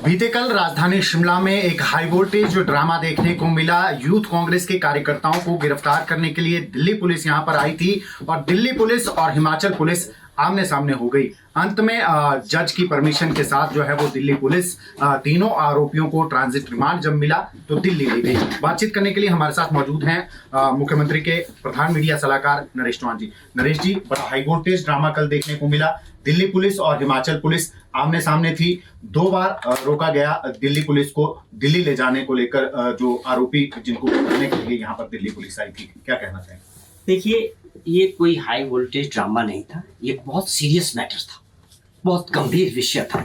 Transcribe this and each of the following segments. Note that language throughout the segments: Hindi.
बीते कल राजधानी शिमला में एक हाई वोल्टेज ड्रामा देखने को मिला। यूथ कांग्रेस के कार्यकर्ताओं को गिरफ्तार करने के लिए दिल्ली पुलिस यहां पर आई थी और दिल्ली पुलिस और हिमाचल पुलिस आमने सामने हो गई। अंत में जज की परमिशन के साथ जो है वो दिल्ली पुलिस तीनों आरोपियों को ट्रांजिट रिमांड जब मिला तो दिल्ली ले गई। बातचीत करने के लिए हमारे साथ मौजूद हैं मुख्यमंत्री के प्रधान मीडिया सलाहकार नरेश चौहान जी। नरेश जी, बड़ा हाई वोल्टेज ड्रामा कल देखने को मिला। दिल्ली पुलिस और हिमाचल पुलिस आमने सामने थी। 2 बार रोका गया दिल्ली पुलिस को दिल्ली ले जाने को लेकर, जो आरोपी जिनको पकड़ने के लिए यहाँ पर दिल्ली पुलिस आई थी। क्या कहना चाहेंगे? देखिए, ये कोई हाई वोल्टेज ड्रामा नहीं था, ये बहुत सीरियस मैटर था, बहुत गंभीर विषय था।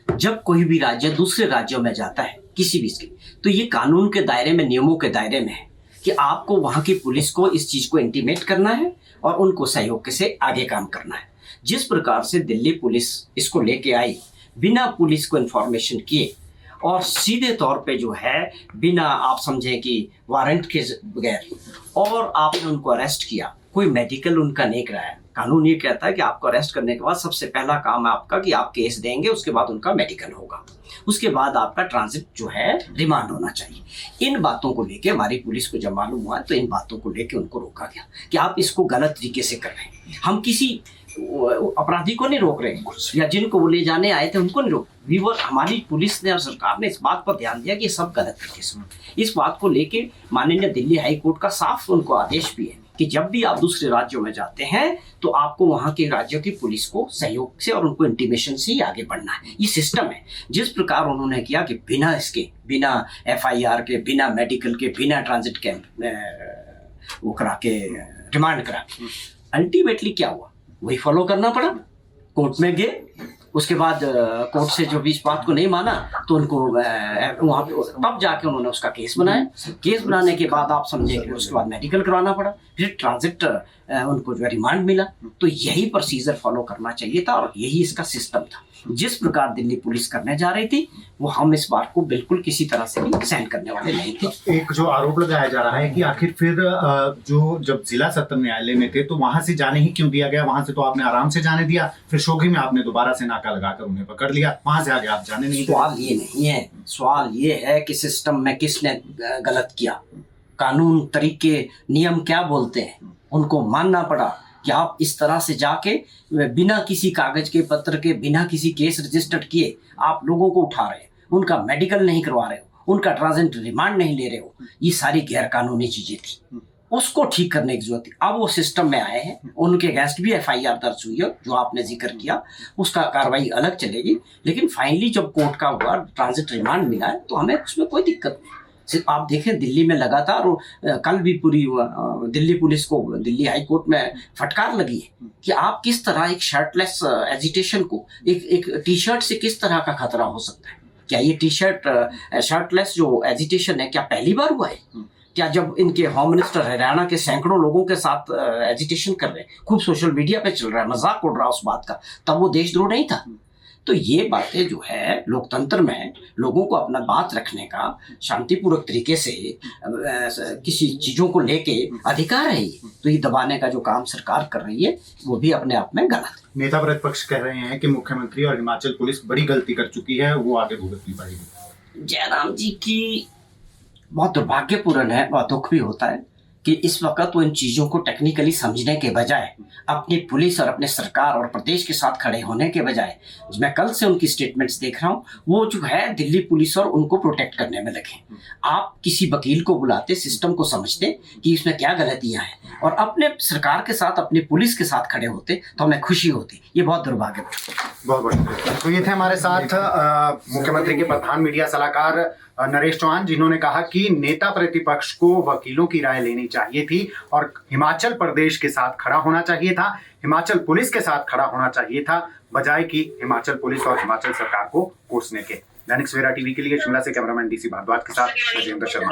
जब कोई भी राज्य दूसरे राज्यों में जाता है किसी भी इसके, तो ये कानून के दायरे में, नियमों के दायरे में है कि आपको वहाँ की पुलिस को इस चीज को इंटीमेट करना है और उनको सहयोग से आगे काम करना है। जिस प्रकार से दिल्ली पुलिस इसको लेके आई बिना पुलिस को इन्फॉर्मेशन किए और सीधे तौर पे जो है बिना आप समझे कि वारंट के बगैर, और आपने उनको अरेस्ट किया, कोई मेडिकल उनका नहीं कराया। कानून ये कहता है कि आपको अरेस्ट करने के बाद सबसे पहला काम है आपका कि आप केस देंगे, उसके बाद उनका मेडिकल होगा, उसके बाद आपका ट्रांजिट जो है रिमांड होना चाहिए। इन बातों को लेके हमारी पुलिस को जब मालूम हुआ तो इन बातों को लेके उनको रोका गया कि आप इसको गलत तरीके से कर रहे हैं। हम किसी अपराधी को नहीं रोक रहे हैं या जिनको वो ले जाने आए थे उनको नहीं रोक। हमारी पुलिस ने और सरकार ने इस बात पर ध्यान दिया कि ये सब गलत तरीके से। इस बात को लेके माननीय दिल्ली हाई कोर्ट का साफ उनको आदेश भी है कि जब भी आप दूसरे राज्यों में जाते हैं तो आपको वहां के राज्यों की पुलिस को सहयोग से और उनको इंटीमेशन से ही आगे बढ़ना है। ये सिस्टम है। जिस प्रकार उन्होंने किया कि बिना FIR के, बिना मेडिकल के, बिना ट्रांजिट कैंप वो करा के रिमांड करा के, अल्टीमेटली क्या हुआ वही फॉलो करना पड़ा। कोर्ट में गए, उसके बाद कोर्ट से जो भी इस बात को नहीं माना तो उनको वहाँ तब जाके उन्होंने उसका केस बनाया। केस बनाने के बाद आप समझे कि उसके बाद मेडिकल करवाना पड़ा, फिर ट्रांजिट उनको जो रिमांड मिला। तो यही प्रोसीजर फॉलो करना चाहिए था और यही इसका सिस्टम था। जिस प्रकार दिल्ली पुलिस करने जा रही थी वो हम इस बात को बिल्कुल किसी तरह से भी सहन करने वाले नहीं थे। एक जो आरोप लगाया जा रहा है कि आखिर फिर जो जब जिला सत्र न्यायालय में थे तो वहां से जाने ही क्यों दिया गया? वहां से तो आपने आराम से जाने दिया, फिर शोघी में आपने दोबारा से नाका लगाकर उन्हें पकड़ लिया, वहां से आगे आप जाने नहीं। सवाल ये नहीं है, सवाल ये है कि सिस्टम में किसने गलत किया, कानून, तरीके, नियम क्या बोलते हैं, उनको मानना पड़ा कि आप इस तरह से जाके बिना किसी कागज के, पत्र के, बिना किसी केस रजिस्टर्ड किए आप लोगों को उठा रहे हो, उनका मेडिकल नहीं करवा रहे हो, उनका ट्रांजिट रिमांड नहीं ले रहे हो। ये सारी गैर कानूनी चीजें थी, उसको ठीक करने की जरूरत थी। अब वो सिस्टम में आए हैं, उनके अगेंस्ट भी FIR दर्ज हुई है, जो आपने जिक्र किया, उसका कार्रवाई अलग चलेगी। लेकिन फाइनली जब कोर्ट का हुआ, ट्रांजिट रिमांड मिला है, तो हमें उसमें कोई दिक्कत नहीं। सिर्फ आप देखें दिल्ली में लगातार कल भी पूरी दिल्ली पुलिस को दिल्ली हाई कोर्ट में फटकार लगी है कि आप किस तरह एक शर्टलेस एजिटेशन को, एक टी-शर्ट से किस तरह का खतरा हो सकता है। क्या ये टी-शर्ट शर्टलेस जो एजिटेशन है क्या पहली बार हुआ है? क्या जब इनके होम मिनिस्टर हरियाणा के सैकड़ों लोगों के साथ एजिटेशन कर रहे हैं, खूब सोशल मीडिया पे चल रहा है, मजाक उड़ रहा है उस बात का, तब वो देशद्रोह नहीं था? तो ये बातें जो है लोकतंत्र में लोगों को अपना बात रखने का शांतिपूर्वक तरीके से किसी चीजों को लेके अधिकार है। तो ये दबाने का जो काम सरकार कर रही है वो भी अपने आप में गलत है। नेता प्रतिपक्ष कह रहे हैं कि मुख्यमंत्री और हिमाचल पुलिस बड़ी गलती कर चुकी है, वो आगे भुगतनी पड़ेगी। जयराम जी की बहुत दुर्भाग्यपूर्ण है, बहुत दुख भी होता है कि इस वक्त वो इन चीजों को टेक्निकली समझने के बजाय अपनी पुलिस और अपने सरकार और प्रदेश के साथ खड़े होने के बजाय, मैं कल से उनकी स्टेटमेंट्स देख रहा हूँ, वो जो है दिल्ली पुलिस और उनको प्रोटेक्ट करने में लगे। आप किसी वकील को बुलाते, सिस्टम को समझते कि इसमें क्या गलतियां हैं और अपने सरकार के साथ, अपनी पुलिस के साथ खड़े होते तो हमें खुशी होती। ये बहुत दुर्भाग्यपूर्ण। बहुत बहुत शुक्रिया। तो ये थे हमारे साथ मुख्यमंत्री के प्रधान मीडिया सलाहकार नरेश चौहान, जिन्होंने कहा कि नेता प्रतिपक्ष को वकीलों की राय लेनी चाहिए थी और हिमाचल प्रदेश के साथ खड़ा होना चाहिए था, हिमाचल पुलिस के साथ खड़ा होना चाहिए था, बजाय कि हिमाचल पुलिस और हिमाचल सरकार को कोसने के। दैनिक सवेरा टीवी के लिए शिमला से कैमरामैन DC भारद्वाज के साथ राजेंद्र शर्मा।